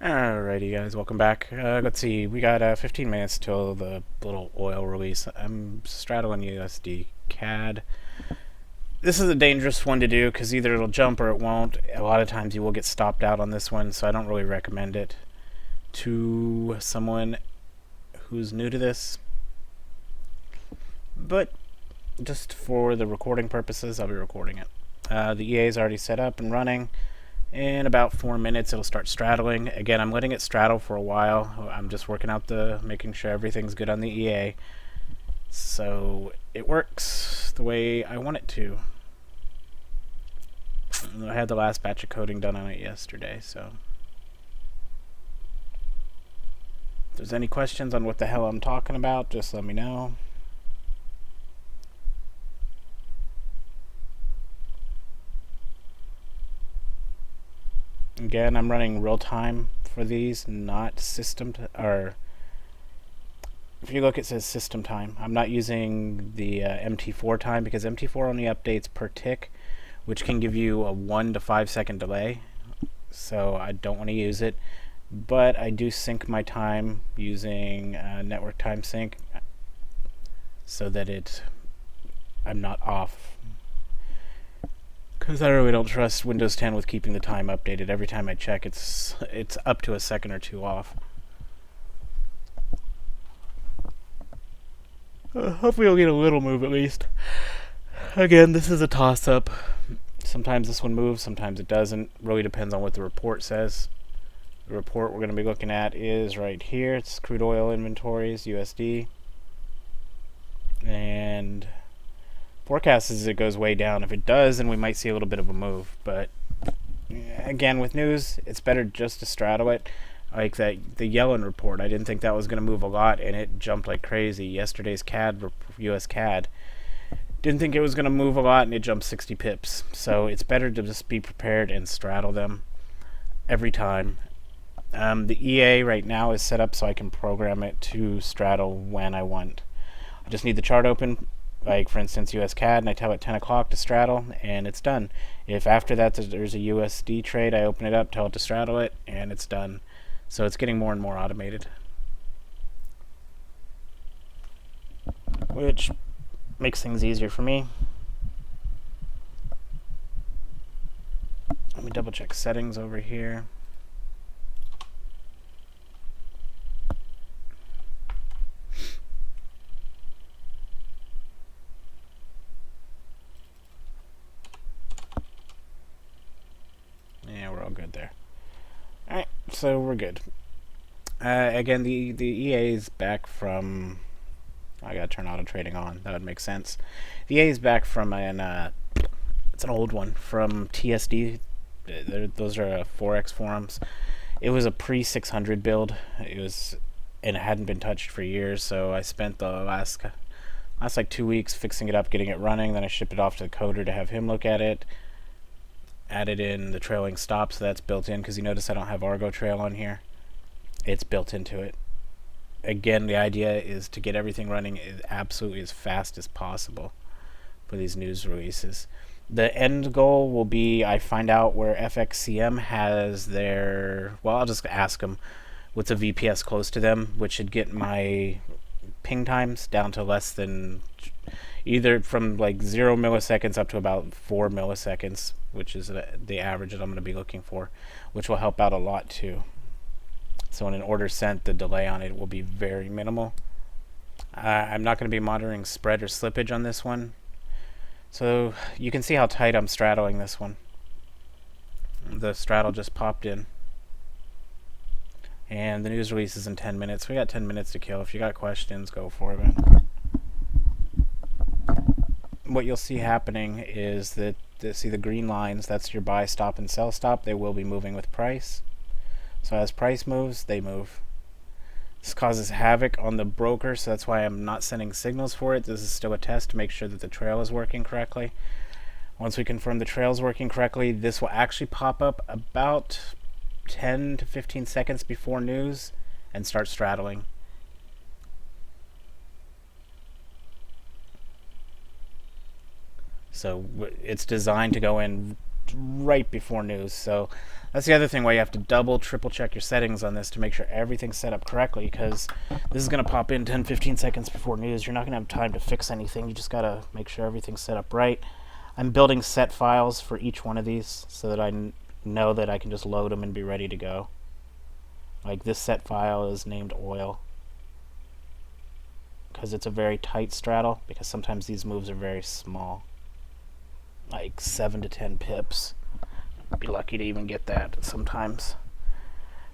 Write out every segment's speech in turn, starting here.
Alrighty guys, welcome back. Let's see, we got 15 minutes till the little oil release. I'm straddling USD CAD. This is a dangerous one to do because either it'll jump or it won't. A lot of times you will get stopped out on this one, so I don't really recommend it to someone who's new to this. But just for the recording purposes, I'll be recording it. The EA is already set up and running. In about 4 minutes it'll start straddling. Again, I'm letting it straddle for a while. I'm just working out making sure everything's good on the EA so it works the way I want it to. I had the last batch of coding done on it yesterday, so if there's any questions on what the hell I'm talking about, just let me know. Again, I'm running real time for these, not system or if you look, it says system time. I'm not using the MT4 time because MT4 only updates per tick, which can give you a 1 to 5 second delay, so I don't want to use it. But I do sync my time using network time sync so that I'm not off. Because I really don't trust Windows 10 with keeping the time updated. Every time I check, it's up to a second or two off. Hopefully we'll get a little move at least. Again, this is a toss-up. Sometimes this one moves, sometimes it doesn't. Really depends on what the report says. The report we're going to be looking at is right here. It's crude oil inventories, USD. And forecast is it goes way down. If it does, then we might see a little bit of a move. But again, with news, it's better just to straddle it. Like the Yellen report, I didn't think that was going to move a lot, and it jumped like crazy. Yesterday's US CAD, didn't think it was going to move a lot, and it jumped 60 pips. So it's better to just be prepared and straddle them every time. The EA right now is set up so I can program it to straddle when I want. I just need the chart open, like for instance US CAD, and I tell it 10 o'clock to straddle, and it's done. If after that there's a USD trade, I open it up, tell it to straddle it, and it's done. So it's getting more and more automated, which makes things easier for me. Let me double check settings over here. Yeah, we're all good there. Alright, so we're good. Again, the EA is back from... I gotta turn auto trading on. That would make sense. The EA is back from it's an old one from TSD. Those are Forex forums. It was a pre-600 build. And it hadn't been touched for years. So I spent the last like 2 weeks fixing it up, getting it running. Then I shipped it off to the coder to have him look at it. Added in the trailing stop, so that's built in, because you notice I don't have Argo trail on here. It's built into it. Again, the idea is to get everything running absolutely as fast as possible for these news releases. The end goal will be I find out where FXCM has their... Well, I'll just ask them what's a VPS close to them, which should get my ping times down to less than... either from like 0 milliseconds up to about 4 milliseconds, which is the average that I'm going to be looking for, which will help out a lot too. So when an order sent, the delay on it will be very minimal. I'm not going to be monitoring spread or slippage on this one. So you can see how tight I'm straddling this one. The straddle just popped in. And the news release is in 10 minutes. We got 10 minutes to kill. If you got questions, go for it, man. What you'll see happening is that see the green lines, that's your buy stop and sell stop. They will be moving with price. So as price moves, they move. This causes havoc on the broker, so that's why I'm not sending signals for it. This is still a test to make sure that the trail is working correctly. Once we confirm the trail is working correctly, this will actually pop up about 10 to 15 seconds before news and start straddling. So it's designed to go in right before news. So that's the other thing why you have to double, triple check your settings on this to make sure everything's set up correctly, because this is going to pop in 10, 15 seconds before news. You're not going to have time to fix anything. You just got to make sure everything's set up right. I'm building set files for each one of these so that I know that I can just load them and be ready to go. Like this set file is named oil because it's a very tight straddle, because sometimes these moves are very small, like 7 to 10 pips. I'd be lucky to even get that sometimes.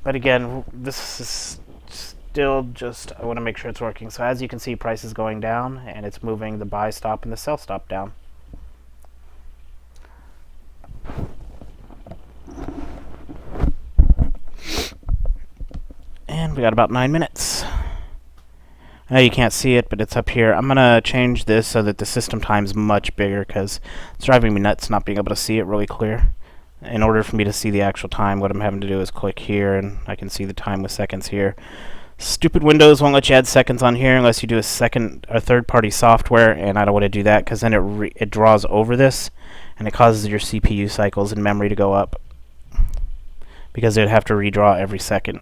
But again, this is still just, I want to make sure it's working. So as you can see, price is going down and it's moving the buy stop and the sell stop down. And we got about 9 minutes. I know you can't see it, but it's up here. I'm going to change this so that the system time's much bigger, because it's driving me nuts not being able to see it really clear. In order for me to see the actual time, what I'm having to do is click here, and I can see the time with seconds here. Stupid Windows won't let you add seconds on here unless you do a third-party software, and I don't want to do that, because then it draws over this, and it causes your CPU cycles and memory to go up, because it would have to redraw every second.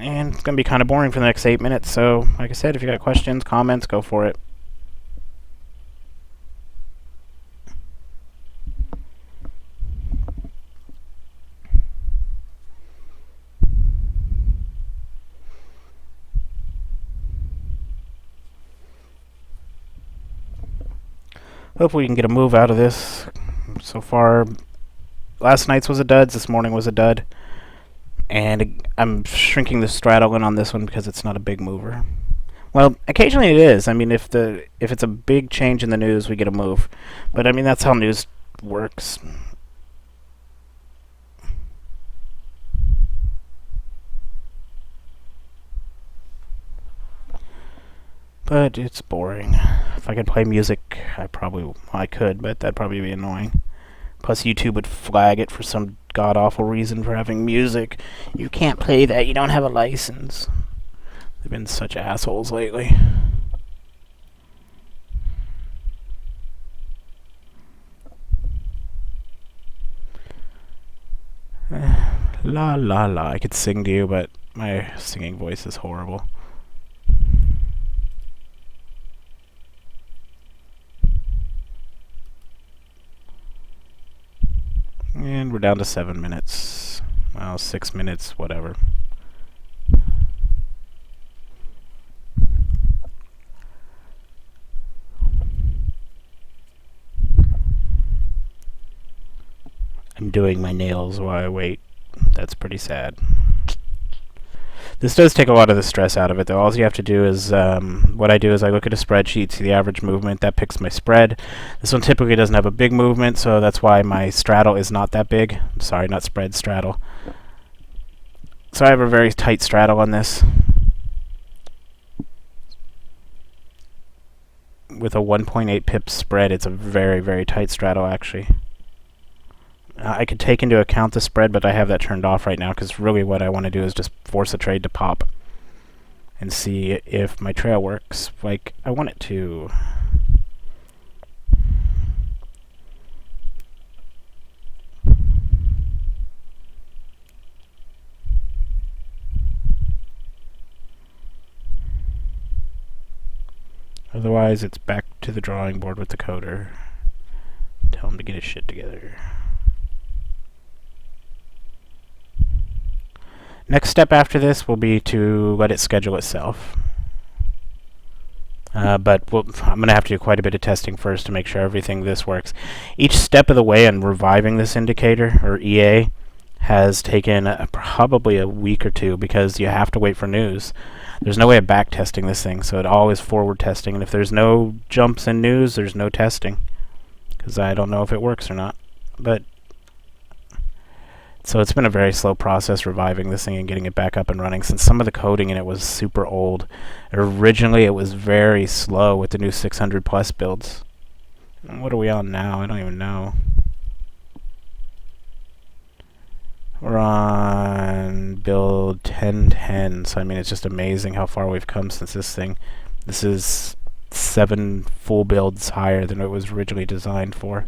And it's going to be kind of boring for the next 8 minutes, so like I said, if you got questions, comments, go for it. Hopefully we can get a move out of this. So far, last night's was a dud, this morning was a dud. And I'm shrinking the straddle in on this one because it's not a big mover. Well, occasionally it is. I mean, if it's a big change in the news, we get a move. But I mean, that's how news works. But it's boring. If I could play music, I could, but that'd probably be annoying. Plus, YouTube would flag it for some god-awful reason for having music. You can't play that, you don't have a license. They've been such assholes lately. La la la. I could sing to you, but my singing voice is horrible. And we're down to 7 minutes. Well, 6 minutes, whatever. I'm doing my nails while I wait. That's pretty sad. This does take a lot of the stress out of it, though. All you have to do is, what I do is I look at a spreadsheet, see the average movement, that picks my spread. This one typically doesn't have a big movement, so that's why my straddle is not that big. Sorry, not spread, straddle. So I have a very tight straddle on this. With a 1.8 pips spread, it's a very, very tight straddle, actually. I could take into account the spread, but I have that turned off right now because really what I want to do is just force a trade to pop and see if my trail works like I want it to. Otherwise, it's back to the drawing board with the coder. Tell him to get his shit together. Next step after this will be to let it schedule itself. But I'm going to have to do quite a bit of testing first to make sure everything this works. Each step of the way in reviving this indicator, or EA, has taken probably a week or two because you have to wait for news. There's no way of back testing this thing, so it always forward testing. And if there's no jumps in news, there's no testing, because I don't know if it works or not. But so it's been a very slow process reviving this thing and getting it back up and running, since some of the coding in it was super old. Originally, it was very slow with the new 600 plus builds. What are we on now? I don't even know. We're on build 1010, so I mean, it's just amazing how far we've come since this thing. This is 7 full builds higher than it was originally designed for.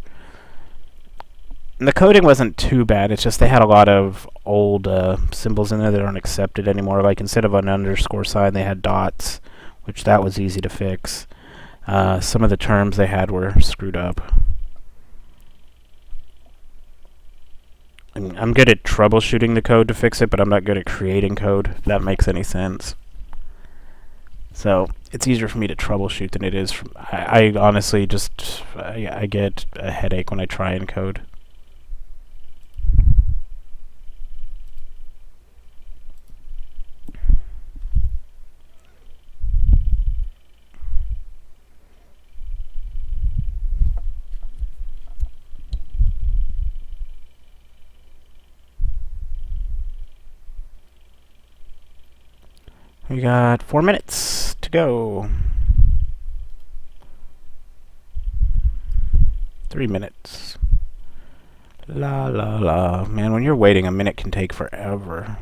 And the coding wasn't too bad, it's just they had a lot of old symbols in there that aren't accepted anymore. Like instead of an underscore sign, they had dots, which that was easy to fix. Some of the terms they had were screwed up. And I'm good at troubleshooting the code to fix it, but I'm not good at creating code, if that makes any sense. So it's easier for me to troubleshoot than it is. I honestly just I get a headache when I try and code. We got 4 minutes to go. 3 minutes. La la la. Man, when you're waiting, a minute can take forever.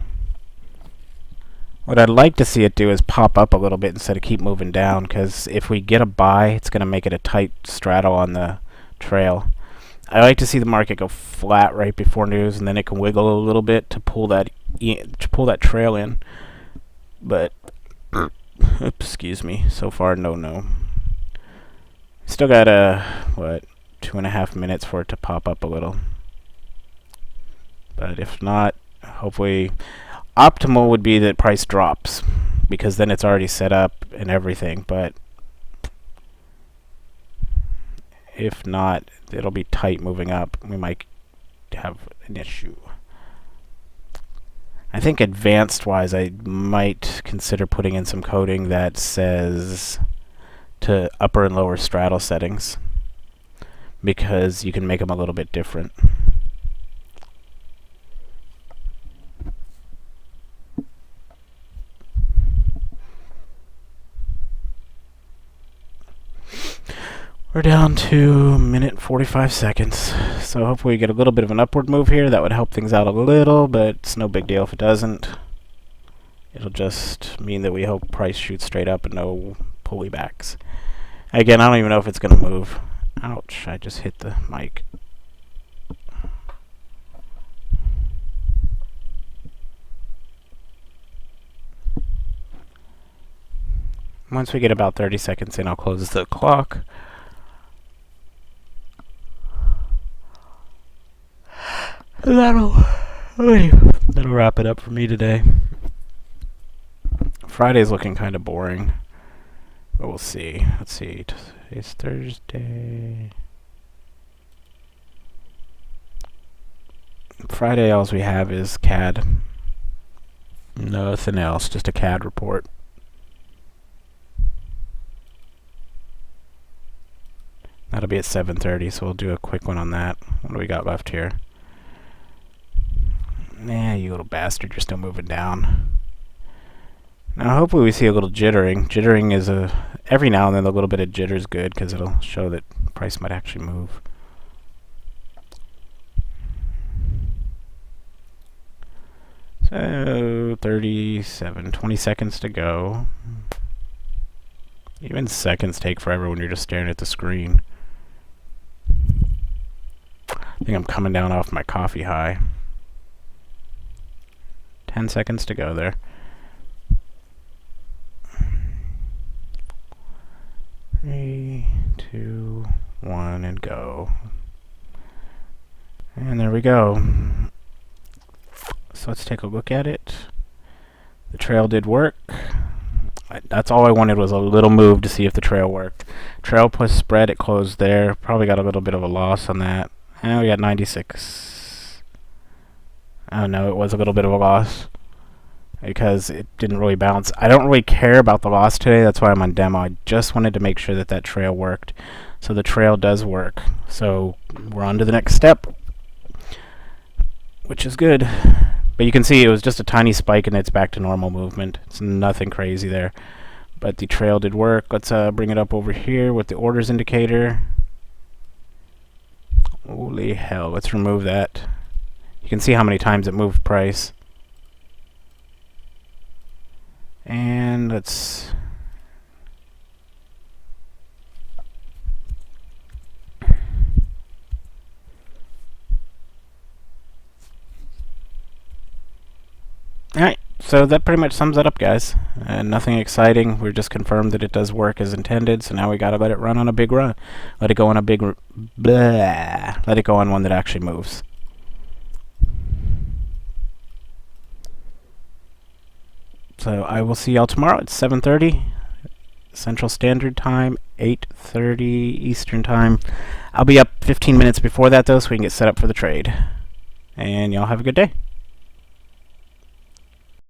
What I'd like to see it do is pop up a little bit instead of keep moving down, because if we get a buy, it's going to make it a tight straddle on the trail. I like to see the market go flat right before news, and then it can wiggle a little bit to pull that trail in. But excuse me, so far no. Still got 2.5 minutes for it to pop up a little. But if not, hopefully optimal would be that price drops, because then it's already set up and everything. But if not, it'll be tight moving up. We might have an issue. I think advanced-wise, I might consider putting in some coding that says to upper and lower straddle settings, because you can make them a little bit different. We're down to 1:45 seconds, so hopefully we get a little bit of an upward move here. That would help things out a little, but it's no big deal if it doesn't. It'll just mean that we hope price shoots straight up and no pullybacks. Again, I don't even know if it's going to move. Ouch, I just hit the mic. Once we get about 30 seconds in, I'll close the clock. That'll wrap it up for me today. Friday's looking kind of boring, but we'll see. Let's see. It's Thursday. Friday, all we have is CAD. Nothing else, just a CAD report. That'll be at 7:30, so we'll do a quick one on that. What do we got left here? Nah, you little bastard, you're still moving down. Now, hopefully we see a little jittering. Jittering is every now and then a little bit of jitter is good, because it'll show that price might actually move. So, 37, 20 seconds to go. Even seconds take forever when you're just staring at the screen. I think I'm coming down off my coffee high. 10 seconds to go there. 3, 2, 1, and go. And there we go. So let's take a look at it. The trail did work. That's all I wanted, was a little move to see if the trail worked. Trail plus spread, it closed there. Probably got a little bit of a loss on that. And we got 96. Oh no, it was a little bit of a loss, because it didn't really bounce. I don't really care about the loss today, that's why I'm on demo. I just wanted to make sure that that trail worked. So the trail does work. So we're on to the next step, which is good. But you can see it was just a tiny spike and it's back to normal movement. It's nothing crazy there. But the trail did work. Let's bring it up over here with the orders indicator. Holy hell, let's remove that. You You can see how many times it moved price. And let's... Alright, so that pretty much sums it up, guys. Nothing exciting. We're just confirmed that it does work as intended, so now we gotta let it run on a big run. Let it go on a big... Let it go on one that actually moves. So I will see y'all tomorrow at 7:30 Central Standard Time, 8:30 Eastern Time. I'll be up 15 minutes before that, though, so we can get set up for the trade. And y'all have a good day.